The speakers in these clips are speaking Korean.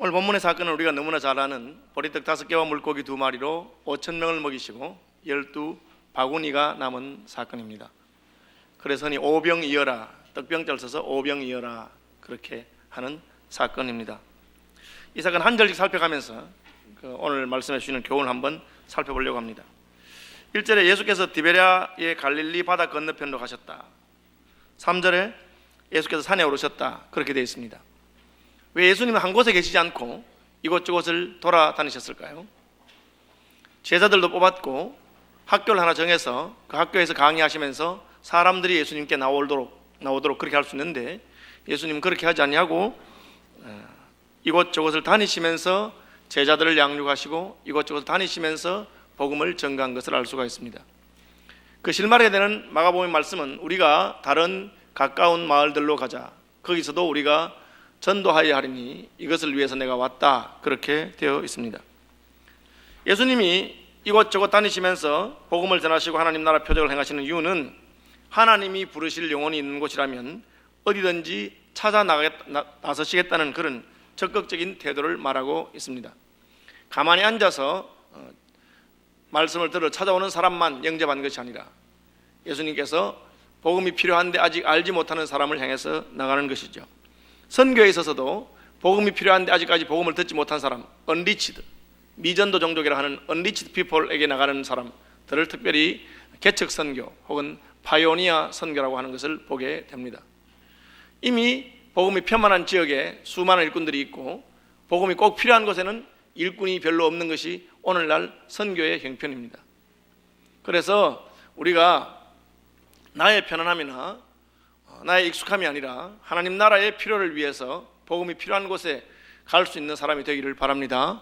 오늘 본문의 사건은 우리가 너무나 잘 아는 보리떡 5개와 물고기 2마리로 5,000명을 먹이시고 12바구니가 남은 사건입니다. 그래서 오병이어라, 떡병자를 써서 오병이어라 그렇게 하는 사건입니다. 이 사건 한 절씩 살펴가면서 오늘 말씀해 주시는 교훈을 한번 살펴보려고 합니다. 1절에 예수께서 디베랴의 갈릴리 바다 건너편으로 가셨다. 3절에 예수께서 산에 오르셨다 그렇게 되어 있습니다. 왜 예수님은 한 곳에 계시지 않고 이곳저곳을 돌아다니셨을까요? 제자들도 뽑았고 학교를 하나 정해서 그 학교에서 강의하시면서 사람들이 예수님께 나오도록 그렇게 할 수 있는데 예수님은 그렇게 하지 아니하고 이곳저곳을 다니시면서 제자들을 양육하시고 이곳저곳을 다니시면서 복음을 전가한 것을 알 수가 있습니다. 그 실마리가 되는 마가복음 말씀은 우리가 다른 가까운 마을들로 가자, 거기서도 우리가 전도하여야 하리니 이것을 위해서 내가 왔다 그렇게 되어 있습니다. 예수님이 이곳저곳 다니시면서 복음을 전하시고 하나님 나라 표적을 행하시는 이유는 하나님이 부르실 영혼이 있는 곳이라면 어디든지 찾아 나서시겠다는 그런 적극적인 태도를 말하고 있습니다. 가만히 앉아서 말씀을 들어 찾아오는 사람만 영접한 것이 아니라 예수님께서 복음이 필요한데 아직 알지 못하는 사람을 향해서 나가는 것이죠. 선교에 있어서도 복음이 필요한데 아직까지 복음을 듣지 못한 사람, 언리치드, 미전도 종족이라 하는 언리치드 피플에게 나가는 사람들을 특별히 개척 선교 혹은 파이오니아 선교라고 하는 것을 보게 됩니다. 이미 복음이 편만한 지역에 수많은 일꾼들이 있고 복음이 꼭 필요한 곳에는 일꾼이 별로 없는 것이 오늘날 선교의 형편입니다. 그래서 우리가 나의 편안함이나 나의 익숙함이 아니라 하나님 나라의 필요를 위해서 복음이 필요한 곳에 갈 수 있는 사람이 되기를 바랍니다.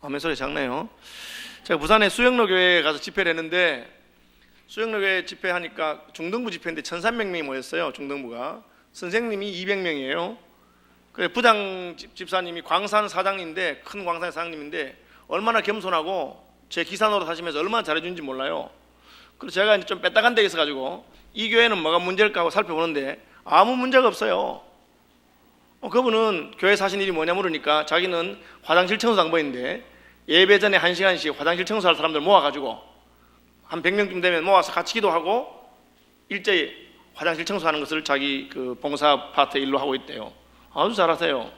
아멘 소리 작네요. 제가 부산의 수영로 교회에 가서 집회를 했는데 수영로 교회 집회하니까 중등부 집회인데 1,300명이 모였어요. 중등부가. 선생님이 200명이에요. 그래 부장 집사님이 광산 사장인데 큰 광산의 사장님인데 얼마나 겸손하고 제 기사 노릇 하시면서 얼마나 잘해주는지 몰라요. 그래서 제가 이제 좀 뺐다간 데 있어가지고 이 교회는 뭐가 문제일까 하고 살펴보는데 아무 문제가 없어요. 그분은 교회 사신 일이 뭐냐 물으니까 자기는 화장실 청소 장보인데 예배 전에 1시간씩 화장실 청소할 사람들 모아가지고 한 100명쯤 되면 모아서 같이 기도하고 일제히 화장실 청소하는 것을 자기 그 봉사 파트 일로 하고 있대요. 아주 잘하세요.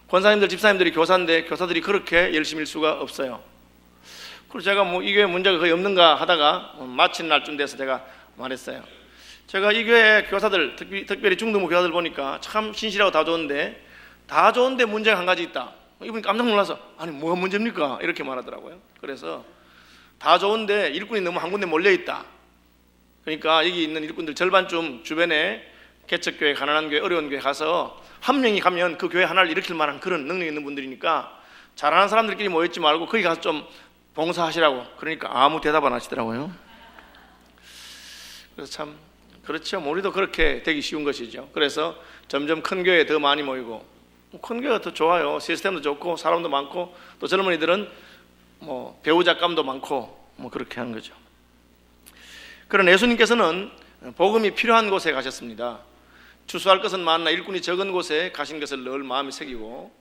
권사님들 집사님들이 교사인데 교사들이 그렇게 열심일 수가 없어요. 그래서 제가 이 교회 문제가 거의 없는가 하다가 마친 날쯤 돼서 제가 말했어요. 제가 이 교회 교사들 특별히 중등부 교사들 보니까 참 신실하고 다 좋은데 문제가 한 가지 있다. 이분이 깜짝 놀라서 아니 뭐가 문제입니까? 이렇게 말하더라고요. 그래서 다 좋은데 일꾼이 너무 한 군데 몰려있다. 그러니까 여기 있는 일꾼들 절반쯤 주변에 개척교회, 가난한 교회, 어려운 교회 가서 한 명이 가면 그 교회 하나를 일으킬 만한 그런 능력이 있는 분들이니까 잘하는 사람들끼리 모였지 말고 거기 가서 좀 봉사하시라고. 그러니까 아무 대답 안 하시더라고요. 그래서 참 그렇죠. 우리도 그렇게 되기 쉬운 것이죠. 그래서 점점 큰 교회에 더 많이 모이고 큰 교회가 더 좋아요. 시스템도 좋고 사람도 많고 또 젊은이들은 배우작감도 많고 그렇게 하는 거죠. 그러나 예수님께서는 복음이 필요한 곳에 가셨습니다. 추수할 것은 많으나 일꾼이 적은 곳에 가신 것을 늘 마음에 새기고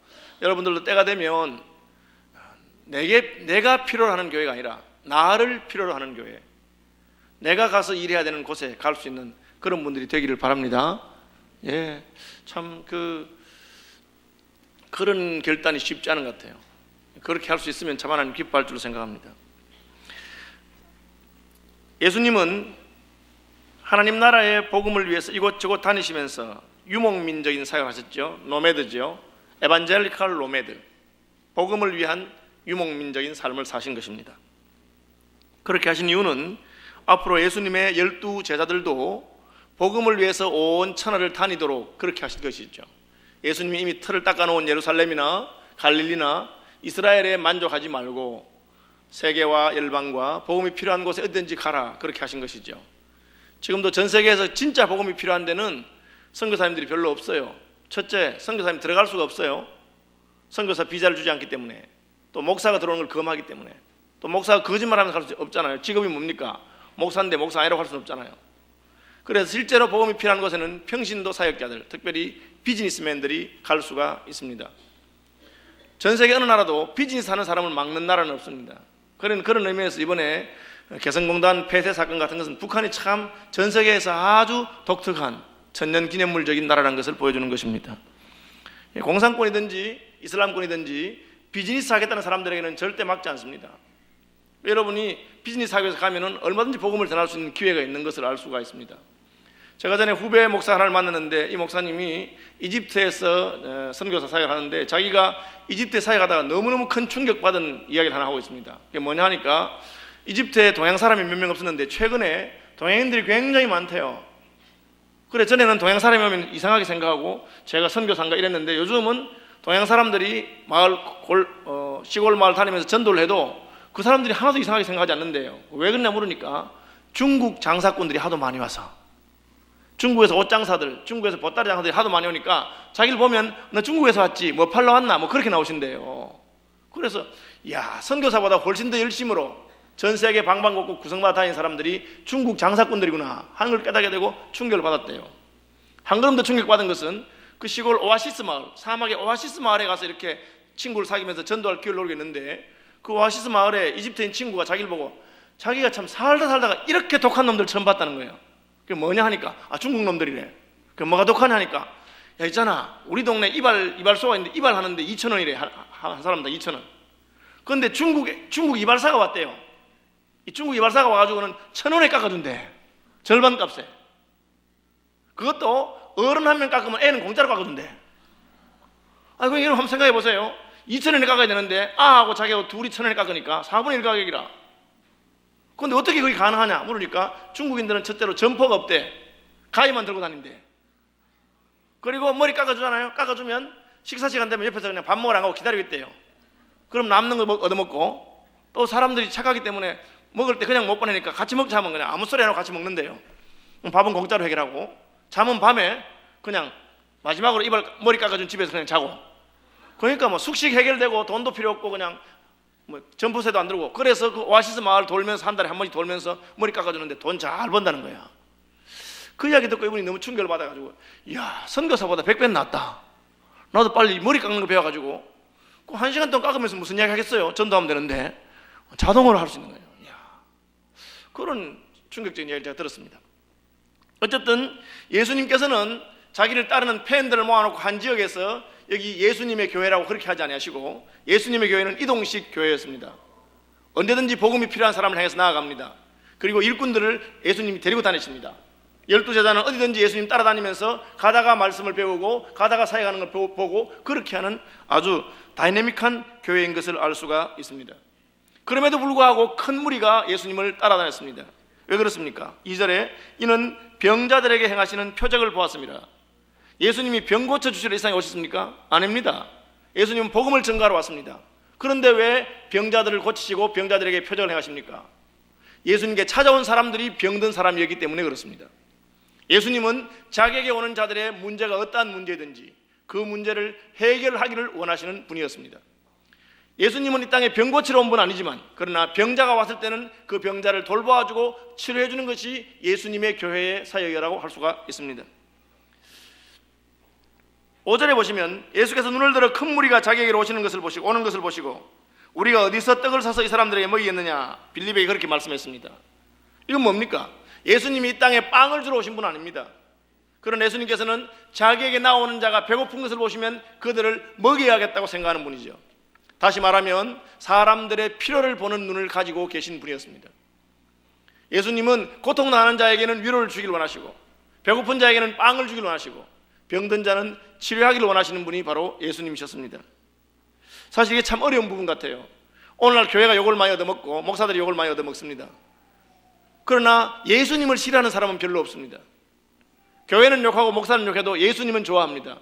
여러분들도 때가 되면 내가 필요로 하는 교회가 아니라 나를 필요로 하는 교회, 내가 가서 일해야 되는 곳에 갈 수 있는 그런 분들이 되기를 바랍니다. 예, 참 그런 결단이 쉽지 않은 것 같아요. 그렇게 할 수 있으면 참 하나님 기뻐할 줄로 생각합니다. 예수님은 하나님 나라의 복음을 위해서 이곳저곳 다니시면서 유목민적인 사역을 하셨죠. 노매드죠. 에반젤리칼 노매드, 복음을 위한 유목민적인 삶을 사신 것입니다. 그렇게 하신 이유는 앞으로 예수님의 12 제자들도 복음을 위해서 온 천하를 다니도록 그렇게 하신 것이죠. 예수님이 이미 틀을 닦아놓은 예루살렘이나 갈릴리나 이스라엘에 만족하지 말고 세계와 열방과 복음이 필요한 곳에 어디든지 가라 그렇게 하신 것이죠. 지금도 전 세계에서 진짜 복음이 필요한 데는 선교사님들이 별로 없어요. 첫째, 선교사님 들어갈 수가 없어요. 선교사 비자를 주지 않기 때문에, 또 목사가 들어오는 걸 금하기 때문에, 또 목사가 거짓말하면서 갈 수 없잖아요. 직업이 뭡니까? 목사인데 목사 아니라고 할 수는 없잖아요. 그래서 실제로 복음이 필요한 곳에는 평신도 사역자들, 특별히 비즈니스맨들이 갈 수가 있습니다. 전 세계 어느 나라도 비즈니스 하는 사람을 막는 나라는 없습니다. 그런 의미에서 이번에 개성공단 폐쇄 사건 같은 것은 북한이 참 전 세계에서 아주 독특한 천년기념물적인 나라라는 것을 보여주는 것입니다. 공산권이든지 이슬람권이든지 비즈니스 하겠다는 사람들에게는 절대 막지 않습니다. 여러분이 비즈니스 하기 위해서 가면은 얼마든지 복음을 전할 수 있는 기회가 있는 것을 알 수가 있습니다. 제가 전에 후배 목사 하나를 만났는데 이 목사님이 이집트에서 선교사 사역을 하는데 자기가 이집트에 사역하다가 너무너무 큰 충격받은 이야기를 하나 하고 있습니다. 그게 뭐냐 하니까 이집트에 동양 사람이 몇 명 없었는데 최근에 동양인들이 굉장히 많대요. 그래 전에는 동양 사람이 오면 이상하게 생각하고 제가 선교사인가 이랬는데 요즘은 동양 사람들이 시골 마을 다니면서 전도를 해도 그 사람들이 하나도 이상하게 생각하지 않는데요. 왜 그러냐 물으니까 중국 장사꾼들이 하도 많이 와서 중국에서 옷장사들, 중국에서 보따리 장사들이 하도 많이 오니까 자기를 보면 너 중국에서 왔지 뭐 팔러 왔나 뭐 그렇게 나오신대요. 그래서 야 선교사보다 훨씬 더 열심으로 전 세계 방방곡곡 구성마다 다니는 사람들이 중국 장사꾼들이구나 하는 걸 깨닫게 되고 충격을 받았대요. 한 걸음 더 충격받은 것은 그 시골 오아시스 마을, 사막의 오아시스 마을에 가서 이렇게 친구를 사귀면서 전도할 기회를 노리겠는데 그 오아시스 마을에 이집트인 친구가 자기를 보고 자기가 참 살다가 이렇게 독한 놈들 처음 봤다는 거예요. 그게 뭐냐 하니까 중국 놈들이래. 그 뭐가 독하냐 하니까 야 있잖아 우리 동네 이발소가 있는데 이발하는데 2,000원이래 한 사람당 2,000원. 그런데 중국 이발사가 왔대요. 이 중국 이발사가 와가지고는 1,000원에 깎아준대. 절반 값에. 그것도 어른 한 명 깎으면 애는 공짜로 깎아준대. 아이고 여러분 한번 생각해 보세요. 2,000원에 깎아야 되는데 아하고 자기하고 둘이 1,000원에 깎으니까 4분의 1 가격이라. 그런데 어떻게 그게 가능하냐 물으니까 중국인들은 첫째로 점퍼가 없대. 가위만 들고 다닌대. 그리고 머리 깎아주잖아요. 깎아주면 식사 시간 되면 옆에서 그냥 밥 먹으러 안 가고 기다리고 있대요. 그럼 남는 거 얻어먹고 또 사람들이 착하기 때문에 먹을 때 그냥 못 보내니까 같이 먹자 하면 그냥 아무 소리 안 하고 같이 먹는데요. 밥은 공짜로 해결하고 잠은 밤에 그냥 마지막으로 머리 깎아준 집에서 그냥 자고. 그러니까 뭐 숙식 해결되고 돈도 필요 없고 그냥 뭐 점프세도 안 들고 그래서 그 오아시스 마을 돌면서 한 달에 한 번씩 돌면서 머리 깎아주는데 돈 잘 번다는 거야. 그 이야기 듣고 이분이 너무 충격을 받아가지고 이야 선교사보다 100배 낫다. 나도 빨리 머리 깎는 거 배워가지고 그 1시간 동안 깎으면서 무슨 이야기 하겠어요. 전도하면 되는데 자동으로 할 수 있는 거예요. 이야, 그런 충격적인 이야기를 제가 들었습니다. 어쨌든 예수님께서는 자기를 따르는 팬들을 모아놓고 한 지역에서 여기 예수님의 교회라고 그렇게 하지 않으시고 예수님의 교회는 이동식 교회였습니다. 언제든지 복음이 필요한 사람을 향해서 나아갑니다. 그리고 일꾼들을 예수님이 데리고 다니십니다. 12제자는 어디든지 예수님 따라다니면서 가다가 말씀을 배우고 가다가 사역하는 걸 보고 그렇게 하는 아주 다이내믹한 교회인 것을 알 수가 있습니다. 그럼에도 불구하고 큰 무리가 예수님을 따라다녔습니다. 왜 그렇습니까? 2절에 이는 병자들에게 행하시는 표적을 보았습니다. 예수님이 병 고쳐주시러 이 세상에 오셨습니까? 아닙니다. 예수님은 복음을 전가하러 왔습니다. 그런데 왜 병자들을 고치시고 병자들에게 표적을 행하십니까? 예수님께 찾아온 사람들이 병든 사람이었기 때문에 그렇습니다. 예수님은 자기에게 오는 자들의 문제가 어떠한 문제든지 그 문제를 해결하기를 원하시는 분이었습니다. 예수님은 이 땅에 병 고치러 온 분 아니지만 그러나 병자가 왔을 때는 그 병자를 돌보아주고 치료해 주는 것이 예수님의 교회의 사역이라고 할 수가 있습니다. 5절에 보시면 예수께서 눈을 들어 큰 무리가 자기에게로 오는 것을 보시고 우리가 어디서 떡을 사서 이 사람들에게 먹이겠느냐 빌립에게 그렇게 말씀했습니다. 이건 뭡니까? 예수님이 이 땅에 빵을 주러 오신 분 아닙니다. 그런 예수님께서는 자기에게 나오는 자가 배고픈 것을 보시면 그들을 먹여야겠다고 생각하는 분이죠. 다시 말하면 사람들의 필요를 보는 눈을 가지고 계신 분이었습니다. 예수님은 고통당하는 자에게는 위로를 주기를 원하시고 배고픈 자에게는 빵을 주기를 원하시고 병든 자는 치료하기를 원하시는 분이 바로 예수님이셨습니다. 사실 이게 참 어려운 부분 같아요. 오늘날 교회가 욕을 많이 얻어먹고 목사들이 욕을 많이 얻어먹습니다. 그러나 예수님을 싫어하는 사람은 별로 없습니다. 교회는 욕하고 목사는 욕해도 예수님은 좋아합니다.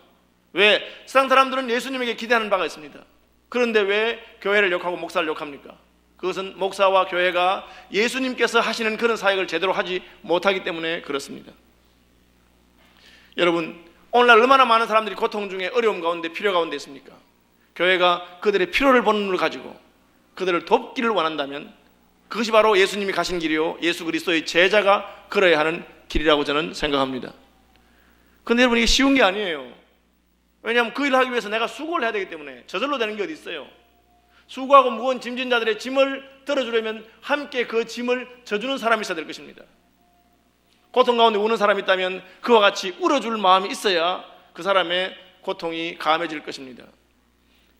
왜? 세상 사람들은 예수님에게 기대하는 바가 있습니다. 그런데 왜 교회를 욕하고 목사를 욕합니까? 그것은 목사와 교회가 예수님께서 하시는 그런 사역을 제대로 하지 못하기 때문에 그렇습니다. 여러분, 오늘날 얼마나 많은 사람들이 고통 중에 어려움 가운데 필요 가운데 있습니까? 교회가 그들의 필요를 보는 눈을 가지고 그들을 돕기를 원한다면 그것이 바로 예수님이 가신 길이요 예수 그리스도의 제자가 걸어야 하는 길이라고 저는 생각합니다. 그런데 여러분 이게 쉬운 게 아니에요. 왜냐하면 그 일을 하기 위해서 내가 수고를 해야 되기 때문에. 저절로 되는 게 어디 있어요. 수고하고 무거운 짐진 자들의 짐을 들어주려면 함께 그 짐을 져주는 사람이 있어야 될 것입니다. 고통 가운데 우는 사람이 있다면 그와 같이 울어줄 마음이 있어야 그 사람의 고통이 감해질 것입니다.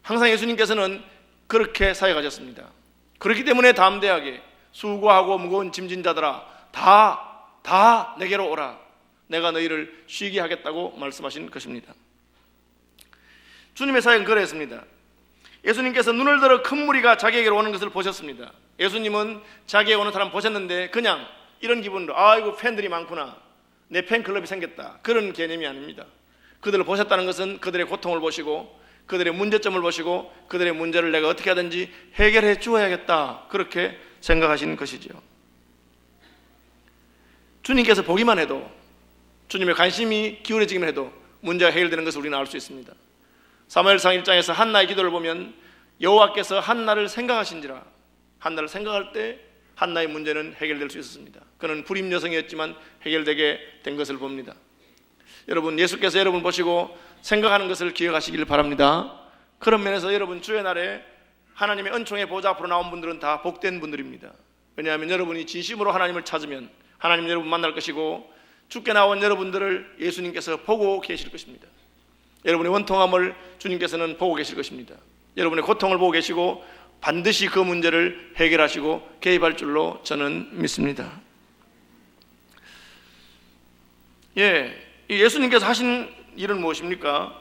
항상 예수님께서는 그렇게 사역하셨습니다. 그렇기 때문에 담대하게 수고하고 무거운 짐진 자들아 다 내게로 오라. 내가 너희를 쉬게 하겠다고 말씀하신 것입니다. 주님의 사역은 그랬습니다. 예수님께서 눈을 들어 큰 무리가 자기에게로 오는 것을 보셨습니다. 예수님은 자기에게 오는 사람 보셨는데 그냥 이런 기분으로 아이고 팬들이 많구나, 내 팬클럽이 생겼다, 그런 개념이 아닙니다. 그들을 보셨다는 것은 그들의 고통을 보시고 그들의 문제점을 보시고 그들의 문제를 내가 어떻게 하든지 해결해 주어야겠다, 그렇게 생각하시는 것이죠. 주님께서 보기만 해도, 주님의 관심이 기울어지기만 해도 문제가 해결되는 것을 우리는 알 수 있습니다. 사무엘상 1장에서 한나의 기도를 보면 여호와께서 한나를 생각하신지라, 한나를 생각할 때 한나의 문제는 해결될 수 있었습니다. 그는 불임 여성이었지만 해결되게 된 것을 봅니다. 여러분, 예수께서 여러분 보시고 생각하는 것을 기억하시길 바랍니다. 그런 면에서 여러분 주의 날에 하나님의 은총의 보좌 앞으로 나온 분들은 다 복된 분들입니다. 왜냐하면 여러분이 진심으로 하나님을 찾으면 하나님 여러분 만날 것이고 주께 나온 여러분들을 예수님께서 보고 계실 것입니다. 여러분의 원통함을 주님께서는 보고 계실 것입니다. 여러분의 고통을 보고 계시고 반드시 그 문제를 해결하시고 개입할 줄로 저는 믿습니다. 예수님께서 하신 일은 무엇입니까?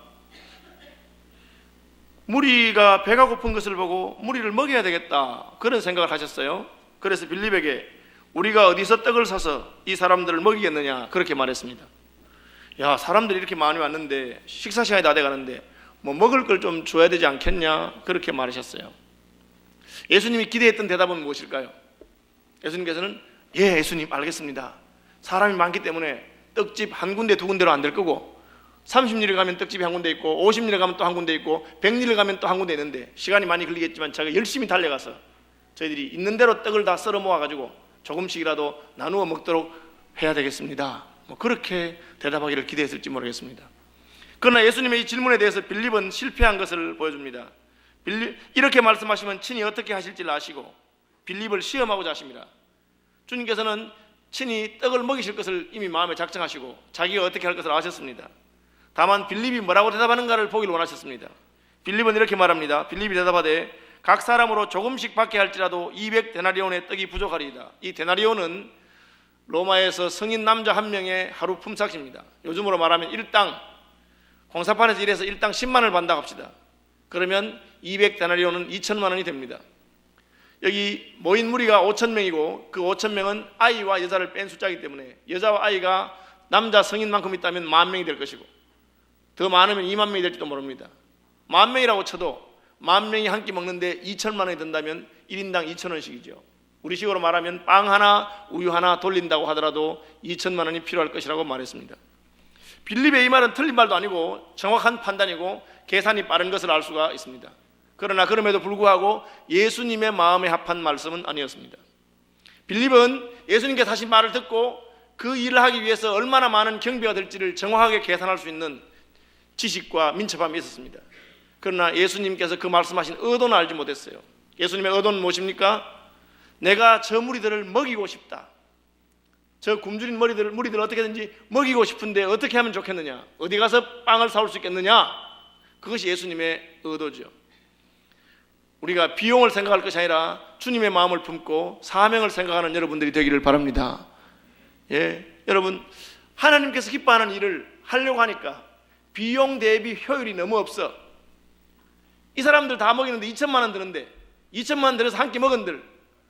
무리가 배가 고픈 것을 보고 무리를 먹여야 되겠다, 그런 생각을 하셨어요. 그래서 빌립에게 우리가 어디서 떡을 사서 이 사람들을 먹이겠느냐, 그렇게 말했습니다. 야, 사람들이 이렇게 많이 왔는데 식사 시간이 다 돼가는데 뭐 먹을 걸 좀 줘야 되지 않겠냐, 그렇게 말하셨어요. 예수님이 기대했던 대답은 무엇일까요? 예수님께서는 예수님 알겠습니다. 사람이 많기 때문에 떡집 한 군데 두 군데로 안 될 거고 30일에 가면 떡집이 한 군데 있고 50일에 가면 또 한 군데 있고 100일에 가면 또 한 군데 있는데 시간이 많이 걸리겠지만 제가 열심히 달려가서 저희들이 있는 대로 떡을 다 썰어 모아가지고 조금씩이라도 나누어 먹도록 해야 되겠습니다. 뭐 그렇게 대답하기를 기대했을지 모르겠습니다. 그러나 예수님의 이 질문에 대해서 빌립은 실패한 것을 보여줍니다. 이렇게 말씀하시면 친히 어떻게 하실지를 아시고 빌립을 시험하고자 하십니다. 주님께서는 친히 떡을 먹이실 것을 이미 마음에 작정하시고 자기가 어떻게 할 것을 아셨습니다. 다만 빌립이 뭐라고 대답하는가를 보기를 원하셨습니다. 빌립은 이렇게 말합니다. 빌립이 대답하되 각 사람으로 조금씩 받게 할지라도 200데나리온의 떡이 부족하리이다. 이 데나리온은 로마에서 성인 남자 한 명의 하루 품삯입니다. 요즘으로 말하면 일당, 공사판에서 일해서 일당 10만원을 받는다고 합시다. 그러면 200데나리온은 2천만 원이 됩니다. 여기 모인 무리가 5,000명이고 그 5,000명은 아이와 여자를 뺀 숫자이기 때문에 여자와 아이가 남자 성인만큼 있다면 10,000명이 될 것이고 더 많으면 2만 명이 될지도 모릅니다. 10,000명이라고 쳐도 10,000명이 한 끼 먹는데 2천만 원이 든다면 1인당 2,000원씩이죠. 우리 식으로 말하면 빵 하나, 우유 하나 돌린다고 하더라도 2천만 원이 필요할 것이라고 말했습니다. 빌립의 이 말은 틀린 말도 아니고 정확한 판단이고 계산이 빠른 것을 알 수가 있습니다. 그러나 그럼에도 불구하고 예수님의 마음에 합한 말씀은 아니었습니다. 빌립은 예수님께서 하신 말을 듣고 그 일을 하기 위해서 얼마나 많은 경비가 될지를 정확하게 계산할 수 있는 지식과 민첩함이 있었습니다. 그러나 예수님께서 그 말씀하신 의도는 알지 못했어요. 예수님의 의도는 무엇입니까? 내가 저 무리들을 먹이고 싶다. 저 굶주린 무리들을 어떻게든지 먹이고 싶은데 어떻게 하면 좋겠느냐? 어디 가서 빵을 사올 수 있겠느냐? 그것이 예수님의 의도죠. 우리가 비용을 생각할 것이 아니라 주님의 마음을 품고 사명을 생각하는 여러분들이 되기를 바랍니다. 여러분, 하나님께서 기뻐하는 일을 하려고 하니까 비용 대비 효율이 너무 없어. 이 사람들 다 먹이는데 2천만 원 드는데 2천만 원 들여서 한 끼 먹은들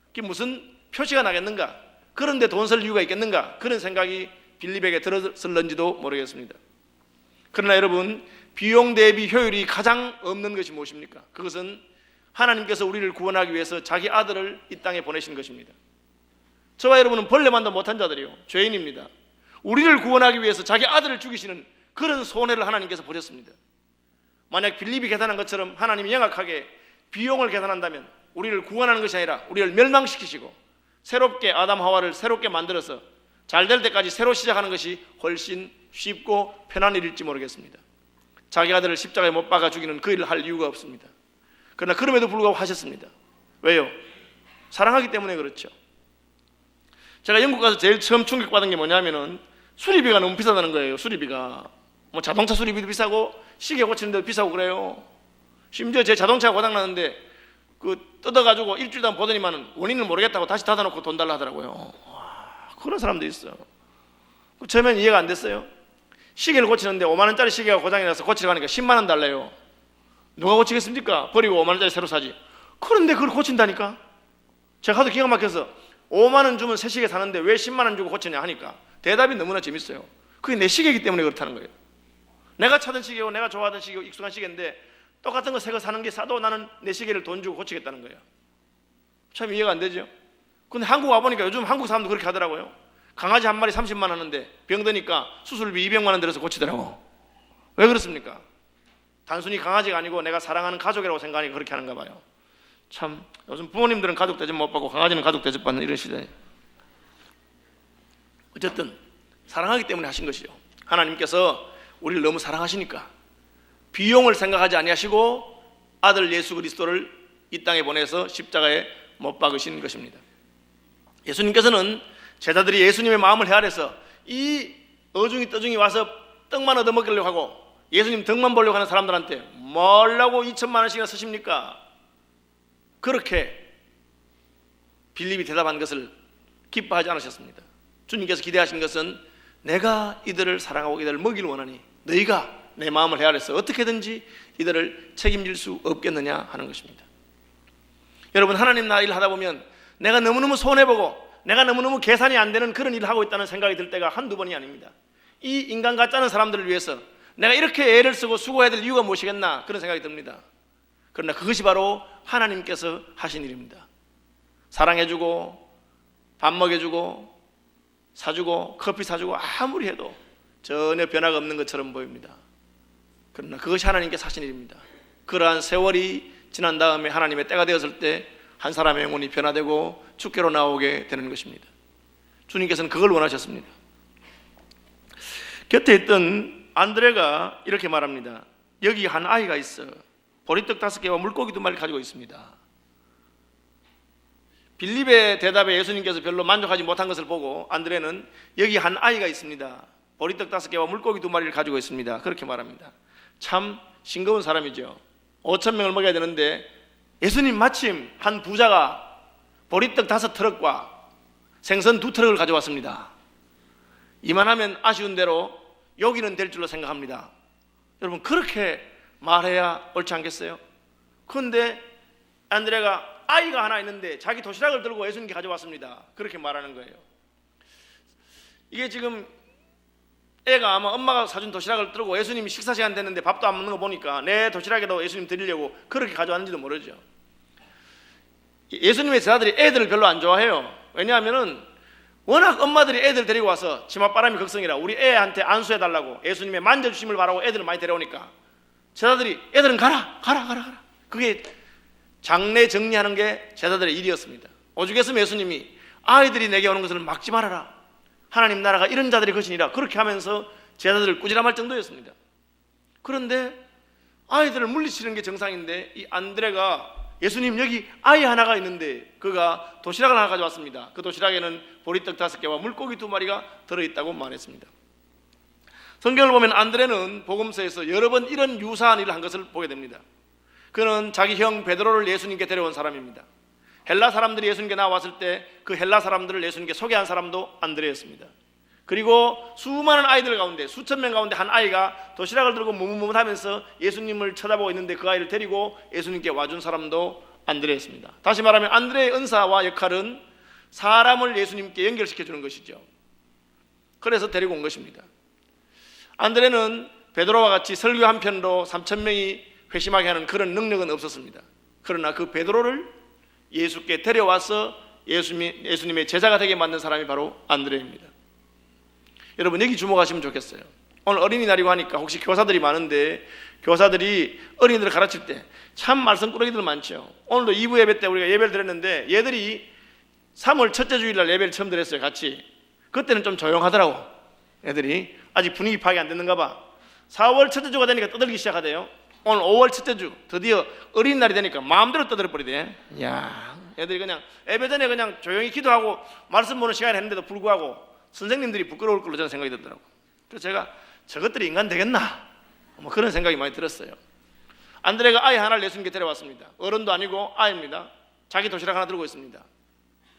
그게 무슨 표시가 나겠는가? 그런데 돈 쓸 이유가 있겠는가? 그런 생각이 빌립에게 들었을런지도 모르겠습니다. 그러나 여러분, 비용 대비 효율이 가장 없는 것이 무엇입니까? 그것은 하나님께서 우리를 구원하기 위해서 자기 아들을 이 땅에 보내신 것입니다. 저와 여러분은 벌레만도 못한 자들이요, 죄인입니다. 우리를 구원하기 위해서 자기 아들을 죽이시는 그런 손해를 하나님께서 보셨습니다. 만약 빌립이 계산한 것처럼 하나님이 영악하게 비용을 계산한다면 우리를 구원하는 것이 아니라 우리를 멸망시키시고 새롭게 아담 하와를 새롭게 만들어서 잘 될 때까지 새로 시작하는 것이 훨씬 쉽고 편한 일일지 모르겠습니다. 자기 아들을 십자가에 못 박아 죽이는 그 일을 할 이유가 없습니다. 그러나 그럼에도 불구하고 하셨습니다. 왜요? 사랑하기 때문에 그렇죠. 제가 영국 가서 제일 처음 충격받은 게 뭐냐면은 수리비가 너무 비싸다는 거예요. 수리비가 뭐 자동차 수리비도 비싸고 시계 고치는 데도 비싸고 그래요. 심지어 제 자동차가 고장났는데 그 뜯어가지고 일주일 동안 보더니만 원인을 모르겠다고 다시 닫아놓고 돈 달라 하더라고요. 와, 그런 사람도 있어요. 처음엔 이해가 안 됐어요. 시계를 고치는데 5만 원짜리 시계가 고장이 나서 고치러 가니까 10만 원 달래요. 누가 고치겠습니까? 버리고 5만 원짜리 새로 사지. 그런데 그걸 고친다니까. 제가 하도 기가 막혀서 5만 원 주면 새 시계 사는데 왜 10만 원 주고 고치냐 하니까 대답이 너무나 재밌어요. 그게 내 시계이기 때문에 그렇다는 거예요. 내가 차던 시계고 내가 좋아하던 시계고 익숙한 시계인데 똑같은 거 새 거 사는 게 싸도 나는 내 시계를 돈 주고 고치겠다는 거예요. 참 이해가 안 되죠. 근데 한국 와보니까 요즘 한국 사람도 그렇게 하더라고요. 강아지 한 마리 30만 원 하는데 병드니까 수술비 200만 원 들여서 고치더라고. 왜 그렇습니까? 단순히 강아지가 아니고 내가 사랑하는 가족이라고 생각하니까 그렇게 하는가 봐요. 참 요즘 부모님들은 가족 대접 못 받고 강아지는 가족 대접 받는 이런 시대에 어쨌든 사랑하기 때문에 하신 것이죠. 하나님께서 우리를 너무 사랑하시니까 비용을 생각하지 아니하시고 아들 예수 그리스도를 이 땅에 보내서 십자가에 못 박으신 것입니다. 예수님께서는 제자들이 예수님의 마음을 헤아려서 이 어중이 떠중이 와서 떡만 얻어먹으려고 하고 예수님 덕만 보려고 하는 사람들한테 뭐라고 2천만 원씩이나 쓰십니까? 그렇게 빌립이 대답한 것을 기뻐하지 않으셨습니다. 주님께서 기대하신 것은 내가 이들을 사랑하고 이들을 먹이를 원하니 너희가 내 마음을 헤아려서 어떻게든지 이들을 책임질 수 없겠느냐 하는 것입니다. 여러분, 하나님 나라 일을 하다 보면 내가 너무너무 손해보고 내가 너무너무 계산이 안 되는 그런 일을 하고 있다는 생각이 들 때가 한두 번이 아닙니다. 이 인간 같지 않은 사람들을 위해서 내가 이렇게 애를 쓰고 수고해야 될 이유가 무엇이겠나 그런 생각이 듭니다. 그러나 그것이 바로 하나님께서 하신 일입니다. 사랑해주고 밥 먹여주고 사주고 커피 사주고 아무리 해도 전혀 변화가 없는 것처럼 보입니다. 그러나 그것이 하나님께서 하신 일입니다. 그러한 세월이 지난 다음에 하나님의 때가 되었을 때 한 사람의 영혼이 변화되고 축계로 나오게 되는 것입니다. 주님께서는 그걸 원하셨습니다. 곁에 있던 안드레가 이렇게 말합니다. 여기 한 아이가 있어. 보리떡 5개와 물고기 2마리를 가지고 있습니다. 빌립의 대답에 예수님께서 별로 만족하지 못한 것을 보고 안드레는 여기 한 아이가 있습니다. 보리떡 5개와 물고기 2마리를 가지고 있습니다. 그렇게 말합니다. 참 싱거운 사람이죠. 5,000명을 먹여야 되는데 예수님 마침 한 부자가 보리떡 5트럭과 생선 2트럭을 가져왔습니다. 이만하면 아쉬운 대로 여기는 될 줄로 생각합니다. 여러분, 그렇게 말해야 옳지 않겠어요? 그런데 안드레가 아이가 하나 있는데 자기 도시락을 들고 예수님께 가져왔습니다. 그렇게 말하는 거예요. 이게 지금 애가 아마 엄마가 사준 도시락을 들고 예수님이 식사 시간 됐는데 밥도 안 먹는 거 보니까 내 도시락에도 예수님 드리려고 그렇게 가져왔는지도 모르죠. 예수님의 제자들이 애들을 별로 안 좋아해요. 왜냐하면은 워낙 엄마들이 애들 데리고 와서 치맛바람이 걱성이라 우리 애한테 안수해달라고 예수님의 만져주심을 바라고 애들을 많이 데려오니까 제자들이 애들은 가라. 그게 장례 정리하는 게 제자들의 일이었습니다. 오죽했으면 예수님이 아이들이 내게 오는 것을 막지 말아라. 하나님 나라가 이런 자들이 것이니라 그렇게 하면서 제자들을 꾸지람할 정도였습니다. 그런데 아이들을 물리치는 게 정상인데 이 안드레가 예수님 여기 아이 하나가 있는데 그가 도시락을 하나 가져왔습니다. 그 도시락에는 보리떡 5개와 물고기 2마리가 들어있다고 말했습니다. 성경을 보면 안드레는 복음서에서 여러 번 이런 유사한 일을 한 것을 보게 됩니다. 그는 자기 형 베드로를 예수님께 데려온 사람입니다. 헬라 사람들이 예수님께 나왔을 때 그 헬라 사람들을 예수님께 소개한 사람도 안드레였습니다. 그리고 수많은 아이들 가운데 수천 명 가운데 한 아이가 도시락을 들고 무뭇무뭇하면서 예수님을 쳐다보고 있는데 그 아이를 데리고 예수님께 와준 사람도 안드레였습니다. 다시 말하면 안드레의 은사와 역할은 사람을 예수님께 연결시켜주는 것이죠. 그래서 데리고 온 것입니다. 안드레는 베드로와 같이 설교 한 편으로 3,000명이 회심하게 하는 그런 능력은 없었습니다. 그러나 그 베드로를 예수께 데려와서 예수님의 제자가 되게 만든 사람이 바로 안드레입니다. 여러분, 여기 주목하시면 좋겠어요. 오늘 어린이날이고 하니까 혹시 교사들이 많은데 교사들이 어린이들을 가르칠 때 참 말썽꾸러기들 많죠. 오늘도 2부 예배 때 우리가 예배를 드렸는데 얘들이 3월 첫째 주일날 예배를 처음 드렸어요. 같이. 그때는 좀 조용하더라고. 애들이 아직 분위기 파악이 안 됐는가 봐. 4월 첫째 주가 되니까 떠들기 시작하대요. 오늘 5월 첫째 주 드디어 어린이날이 되니까 마음대로 떠들어 버리대. 야, 애들이 그냥 예배 전에 그냥 조용히 기도하고 말씀 보는 시간이 했는데도 불구하고 선생님들이 부끄러울 걸로 저는 생각이 들더라고요. 그래서 제가 저것들이 인간 되겠나? 뭐 그런 생각이 많이 들었어요. 안드레가 아이 하나를 예수님께 데려왔습니다. 어른도 아니고 아이입니다. 자기 도시락 하나 들고 있습니다.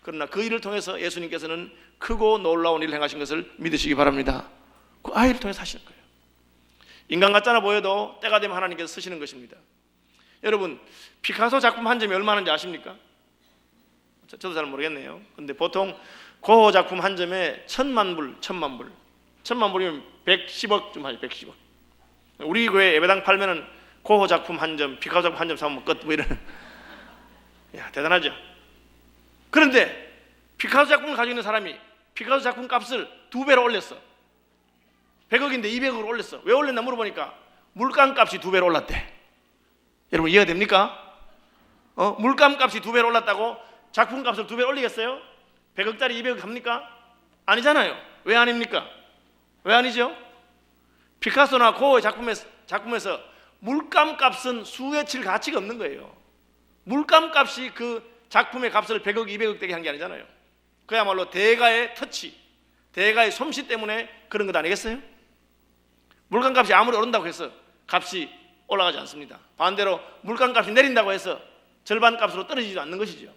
그러나 그 일을 통해서 예수님께서는 크고 놀라운 일을 행하신 것을 믿으시기 바랍니다. 그 아이를 통해서 하시는 거예요. 인간 같잖아 보여도 때가 되면 하나님께서 쓰시는 것입니다. 여러분, 피카소 작품 한 점이 얼마인지 아십니까? 저도 잘 모르겠네요. 근데 보통 고호 작품 한 점에 1000만 불이면 110억 좀 하죠. 110억. 우리 교회 예배당 팔면은 고호 작품 한 점, 피카소 작품 한 점 사면 끝 뭐 이런. 야, 대단하죠. 그런데 피카소 작품을 가지고 있는 사람이 피카소 작품 값을 2배로 올렸어. 100억인데 200억으로 올렸어. 왜 올렸나 물어보니까 물감 값이 2배로 올랐대. 여러분 이해가 됩니까? 물감 값이 2배로 올랐다고 작품 값을 2배로 올리겠어요? 100억짜리 200억 합니까? 아니잖아요. 왜 아닙니까? 왜 아니죠? 피카소나 고흐의 작품에서 물감 값은 수에 칠 가치가 없는 거예요. 물감 값이 그 작품의 값을 100억, 200억 되게 한 게 아니잖아요. 그야말로 대가의 터치, 대가의 솜씨 때문에 그런 것 아니겠어요? 물감 값이 아무리 오른다고 해서 값이 올라가지 않습니다. 반대로 물감 값이 내린다고 해서 절반 값으로 떨어지지 않는 것이죠.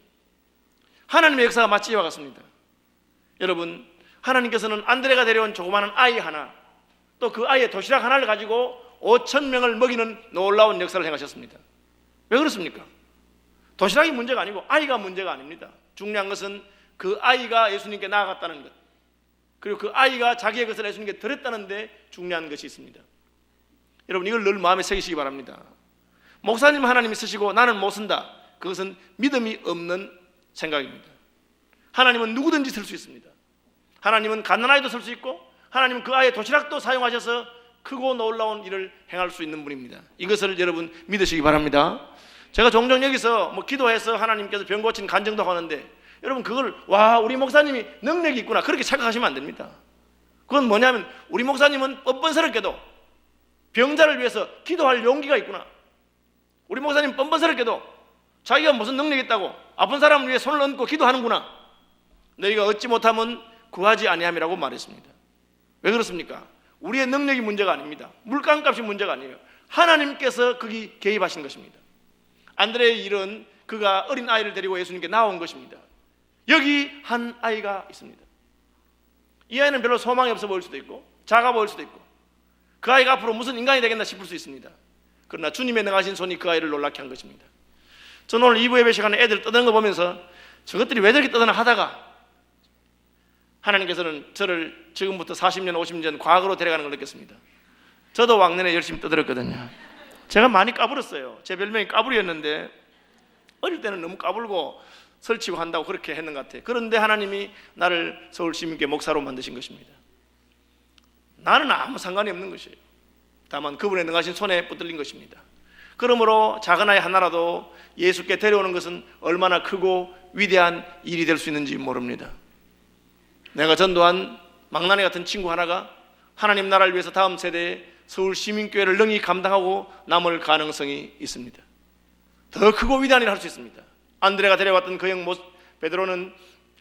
하나님의 역사가 마치 이와 같습니다. 여러분, 하나님께서는 안드레가 데려온 조그마한 아이 하나, 또 그 아이의 도시락 하나를 가지고 5,000명을 먹이는 놀라운 역사를 행하셨습니다. 왜 그렇습니까? 도시락이 문제가 아니고 아이가 문제가 아닙니다. 중요한 것은 그 아이가 예수님께 나아갔다는 것, 그리고 그 아이가 자기의 것을 예수님께 드렸다는 데 중요한 것이 있습니다. 여러분 이걸 늘 마음에 새기시기 바랍니다. 목사님 하나님이 쓰시고 나는 못 쓴다, 그것은 믿음이 없는 생각입니다. 하나님은 누구든지 쓸 수 있습니다. 하나님은 갓난아이도 쓸 수 있고 하나님은 그 아이의 도시락도 사용하셔서 크고 놀라운 일을 행할 수 있는 분입니다. 이것을 여러분 믿으시기 바랍니다. 제가 종종 여기서 기도해서 하나님께서 병 고친 간증도 하는데 여러분 그걸 와 우리 목사님이 능력이 있구나 그렇게 착각하시면 안 됩니다. 그건 뭐냐면 우리 목사님은 뻔뻔스럽게도 병자를 위해서 기도할 용기가 있구나. 우리 목사님 뻔뻔스럽게도 자기가 무슨 능력이 있다고 아픈 사람을 위해 손을 얹고 기도하는구나. 너희가 얻지 못하면 구하지 아니함이라고 말했습니다. 왜 그렇습니까? 우리의 능력이 문제가 아닙니다. 물감값이 문제가 아니에요. 하나님께서 거기 개입하신 것입니다. 안드레의 일은 그가 어린 아이를 데리고 예수님께 나온 것입니다. 여기 한 아이가 있습니다. 이 아이는 별로 소망이 없어 보일 수도 있고 작아 보일 수도 있고 그 아이가 앞으로 무슨 인간이 되겠나 싶을 수 있습니다. 그러나 주님의 능하신 손이 그 아이를 놀랍게 한 것입니다. 저는 오늘 2부 예배 시간에 애들 떠드는 거 보면서 저것들이 왜 저렇게 떠드나 하다가 하나님께서는 저를 지금부터 40년 50년 전 과거로 데려가는 걸 느꼈습니다. 저도 왕년에 열심히 떠들었거든요. 제가 많이 까불었어요. 제 별명이 까불이었는데 어릴 때는 너무 까불고 설치고 한다고 그렇게 했는 것 같아요. 그런데 하나님이 나를 서울시민교회 목사로 만드신 것입니다. 나는 아무 상관이 없는 것이에요. 다만 그분의 능하신 손에 붙들린 것입니다. 그러므로 작은 아이 하나라도 예수께 데려오는 것은 얼마나 크고 위대한 일이 될 수 있는지 모릅니다. 내가 전도한 망나니 같은 친구 하나가 하나님 나라를 위해서 다음 세대에 서울시민교회를 능히 감당하고 남을 가능성이 있습니다. 더 크고 위대한 일을 할 수 있습니다. 안드레가 데려왔던 그 형 베드로는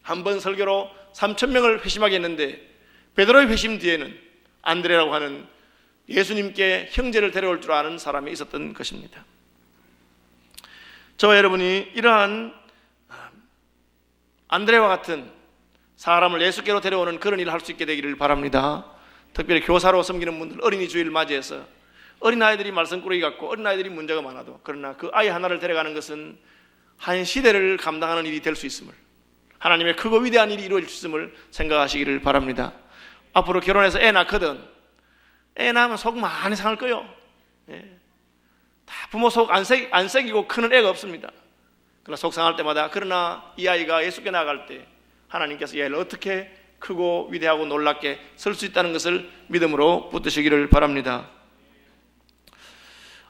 한 번 설교로 3,000명을 회심하게 했는데 베드로의 회심 뒤에는 안드레라고 하는 예수님께 형제를 데려올 줄 아는 사람이 있었던 것입니다. 저와 여러분이 이러한 안드레와 같은 사람을 예수께로 데려오는 그런 일을 할 수 있게 되기를 바랍니다. 특별히 교사로 섬기는 분들 어린이 주일을 맞이해서 어린아이들이 말썽꾸러기 같고 어린아이들이 문제가 많아도 그러나 그 아이 하나를 데려가는 것은 한 시대를 감당하는 일이 될 수 있음을, 하나님의 크고 위대한 일이 이루어질 수 있음을 생각하시기를 바랍니다. 앞으로 결혼해서 애 낳거든 애 낳으면 속 많이 상할 거요. 다 부모 속 안 새기고 크는 애가 없습니다. 그러나 속 상할 때마다 그러나 이 아이가 예수께 나아갈 때 하나님께서 이 아이를 어떻게 크고 위대하고 놀랍게 쓸 수 있다는 것을 믿음으로 붙드시기를 바랍니다.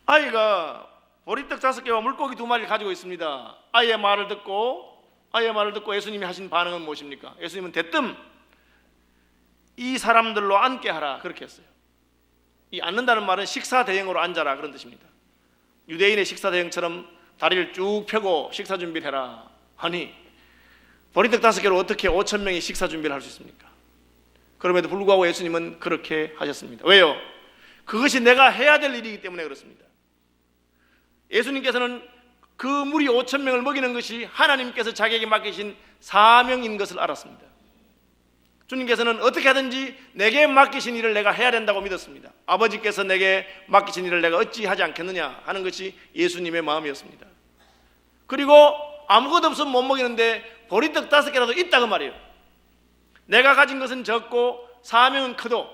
아이가 보리떡 5개와 물고기 2마리를 가지고 있습니다. 아이의 말을 듣고 예수님이 하신 반응은 무엇입니까? 예수님은 대뜸 이 사람들로 앉게 하라 그렇게 했어요. 이 앉는다는 말은 식사 대형으로 앉아라 그런 뜻입니다. 유대인의 식사 대형처럼 다리를 쭉 펴고 식사 준비를 해라 하니 보리떡 5개로 어떻게 5천 명이 식사 준비를 할 수 있습니까? 그럼에도 불구하고 예수님은 그렇게 하셨습니다. 왜요? 그것이 내가 해야 될 일이기 때문에 그렇습니다. 예수님께서는 그 무리 5천 명을 먹이는 것이 하나님께서 자기에게 맡기신 사명인 것을 알았습니다. 주님께서는 어떻게 하든지 내게 맡기신 일을 내가 해야 된다고 믿었습니다. 아버지께서 내게 맡기신 일을 내가 어찌 하지 않겠느냐 하는 것이 예수님의 마음이었습니다. 그리고 아무것도 없으면 못 먹이는데 보리떡 5개라도 있다 그 말이에요. 내가 가진 것은 적고 사명은 크도,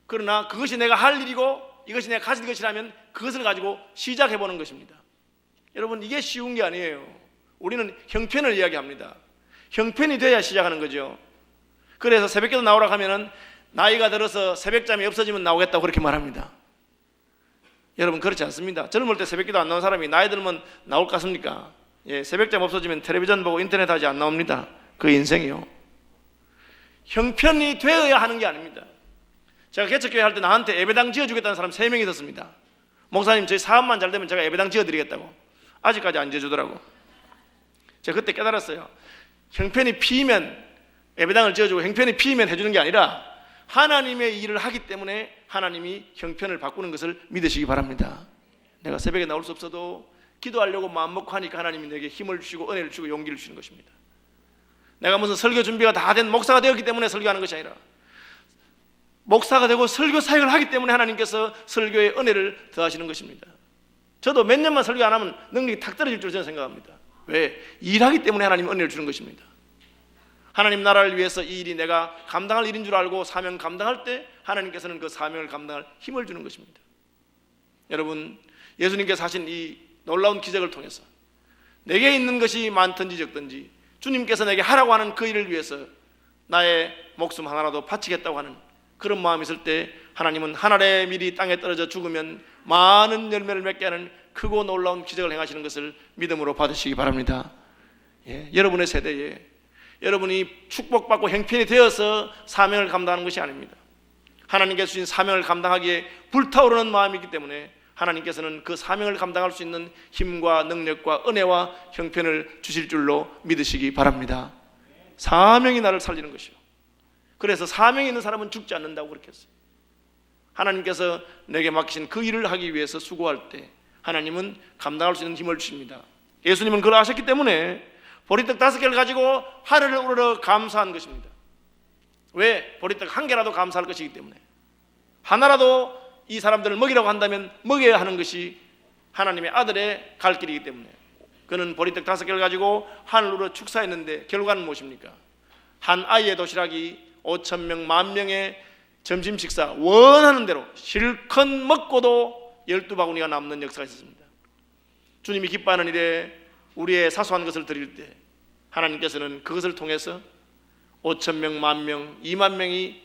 그러나 그것이 내가 할 일이고 이것이 내가 가진 것이라면 그것을 가지고 시작해보는 것입니다. 여러분, 이게 쉬운 게 아니에요. 우리는 형편을 이야기합니다. 형편이 돼야 시작하는 거죠. 그래서 새벽기도 나오라고 하면은 나이가 들어서 새벽잠이 없어지면 나오겠다고 그렇게 말합니다. 여러분, 그렇지 않습니다. 젊을 때 새벽기도 안 나온 사람이 나이 들면 나올 것 같습니까? 예, 새벽잠 없어지면 텔레비전 보고 인터넷 하지 안 나옵니다. 그 인생이요. 형편이 되어야 하는 게 아닙니다. 제가 개척교회 할 때 나한테 예배당 지어주겠다는 사람 3명이 있었습니다. 목사님, 저희 사업만 잘 되면 제가 예배당 지어드리겠다고. 아직까지 안 지어주더라고. 제가 그때 깨달았어요. 형편이 피면 예배당을 지어주고 형편이 피면 해주는 게 아니라 하나님의 일을 하기 때문에 하나님이 형편을 바꾸는 것을 믿으시기 바랍니다. 내가 새벽에 나올 수 없어도 기도하려고 마음먹고 하니까 하나님이 내게 힘을 주시고 은혜를 주시고 용기를 주시는 것입니다. 내가 무슨 설교 준비가 다 된 목사가 되었기 때문에 설교하는 것이 아니라 목사가 되고 설교 사역을 하기 때문에 하나님께서 설교의 은혜를 더하시는 것입니다. 저도 몇 년만 설교 안 하면 능력이 탁 떨어질 줄 저는 생각합니다. 왜? 일하기 때문에 하나님 은혜를 주는 것입니다. 하나님 나라를 위해서 이 일이 내가 감당할 일인 줄 알고 사명 감당할 때 하나님께서는 그 사명을 감당할 힘을 주는 것입니다. 여러분, 예수님께서 하신 이 놀라운 기적을 통해서 내게 있는 것이 많든지 적든지 주님께서 내게 하라고 하는 그 일을 위해서 나의 목숨 하나라도 바치겠다고 하는 그런 마음이 있을 때 하나님은 하늘의 밀이 땅에 떨어져 죽으면 많은 열매를 맺게 하는 크고 놀라운 기적을 행하시는 것을 믿음으로 받으시기 바랍니다. 예, 여러분의 세대에 여러분이 축복받고 형편이 되어서 사명을 감당하는 것이 아닙니다. 하나님께서 주신 사명을 감당하기에 불타오르는 마음이 있기 때문에 하나님께서는 그 사명을 감당할 수 있는 힘과 능력과 은혜와 형편을 주실 줄로 믿으시기 바랍니다. 사명이 나를 살리는 것이요. 그래서 사명이 있는 사람은 죽지 않는다고 그렇게 했어요. 하나님께서 내게 맡기신 그 일을 하기 위해서 수고할 때 하나님은 감당할 수 있는 힘을 주십니다. 예수님은 그걸 아셨기 때문에 보리떡 5개를 가지고 하늘을 우러러 감사한 것입니다. 왜? 보리떡 1개라도 감사할 것이기 때문에. 하나라도 이 사람들을 먹이라고 한다면 먹여야 하는 것이 하나님의 아들의 갈 길이기 때문에 그는 보리떡 5개를 가지고 하늘로 축사했는데 결과는 무엇입니까? 한 아이의 도시락이 5,000명, 10,000명의 점심 식사 원하는 대로 실컷 먹고도 12바구니가 남는 역사가 있었습니다. 주님이 기뻐하는 일에 우리의 사소한 것을 드릴 때 하나님께서는 그것을 통해서 5,000명, 10,000명, 20,000명이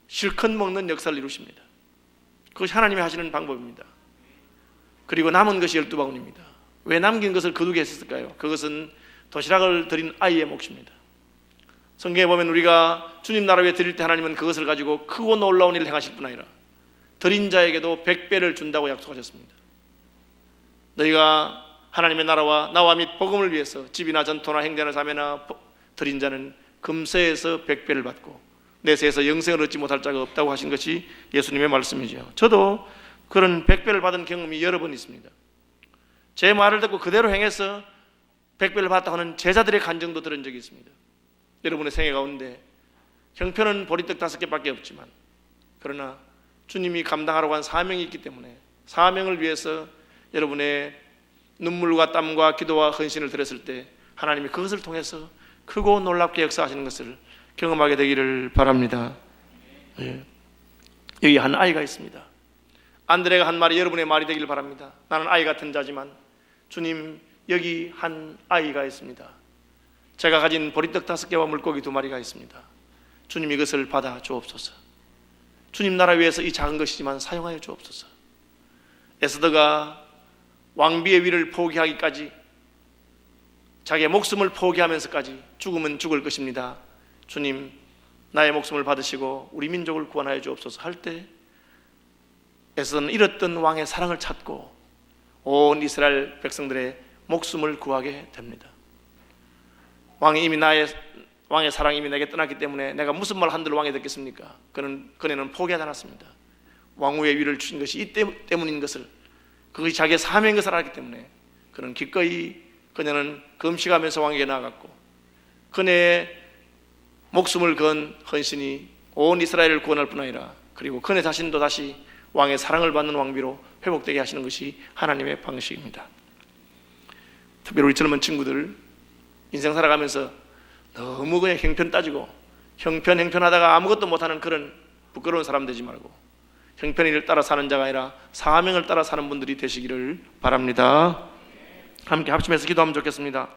실컷 먹는 역사를 이루십니다. 그것이 하나님이 하시는 방법입니다. 그리고 남은 것이 12바구니입니다. 왜 남긴 것을 거두게 했을까요? 그것은 도시락을 드린 아이의 몫입니다. 성경에 보면 우리가 주님 나라 위에 드릴 때 하나님은 그것을 가지고 크고 놀라운 일을 행하실 뿐 아니라 드린 자에게도 100배를 준다고 약속하셨습니다. 너희가 하나님의 나라와 나와 및 복음을 위해서 집이나 전토나 행대나 자매나 드린 자는 금세에서 100배를 받고 내세에서 영생을 얻지 못할 자가 없다고 하신 것이 예수님의 말씀이죠. 저도 그런 100배를 받은 경험이 여러 번 있습니다. 제 말을 듣고 그대로 행해서 100배를 받았다고 하는 제자들의 간증도 들은 적이 있습니다. 여러분의 생애 가운데 형편은 보리떡 5개밖에 없지만 그러나 주님이 감당하라고 한 사명이 있기 때문에 사명을 위해서 여러분의 눈물과 땀과 기도와 헌신을 드렸을 때 하나님이 그것을 통해서 크고 놀랍게 역사하시는 것을 경험하게 되기를 바랍니다. 예. 여기 한 아이가 있습니다. 안드레가 한 말이 여러분의 말이 되기를 바랍니다. 나는 아이 같은 자지만 주님, 여기 한 아이가 있습니다. 제가 가진 보리떡 5개와 물고기 2마리가 있습니다. 주님, 이것을 받아 주옵소서. 주님 나라 위해서 이 작은 것이지만 사용하여 주옵소서. 에스더가 왕비의 위를 포기하기까지, 자기의 목숨을 포기하면서까지 죽으면 죽을 것입니다. 주님, 나의 목숨을 받으시고 우리 민족을 구원하여 주옵소서 할 때 에서는 잃었던 왕의 사랑을 찾고 온 이스라엘 백성들의 목숨을 구하게 됩니다. 왕의 사랑이 이미 내게 떠났기 때문에 내가 무슨 말 한들 왕이 듣겠습니까? 그는 포기하지 않았습니다. 왕후의 위를 주신 것이 이 때문인 것을, 그것이 자기의 사명인 것을 알았기 때문에 그는 기꺼이 그녀는 금식하면서 왕에게 나아갔고, 그녀의 목숨을 건 헌신이 온 이스라엘을 구원할 뿐 아니라 그리고 그녀 자신도 다시 왕의 사랑을 받는 왕비로 회복되게 하시는 것이 하나님의 방식입니다. 특별히 우리 젊은 친구들 인생 살아가면서 너무 그냥 형편 따지고 형편하다가 아무것도 못하는 그런 부끄러운 사람 되지 말고 형편을 따라 사는 자가 아니라 사명을 따라 사는 분들이 되시기를 바랍니다. 함께 합심해서 기도하면 좋겠습니다.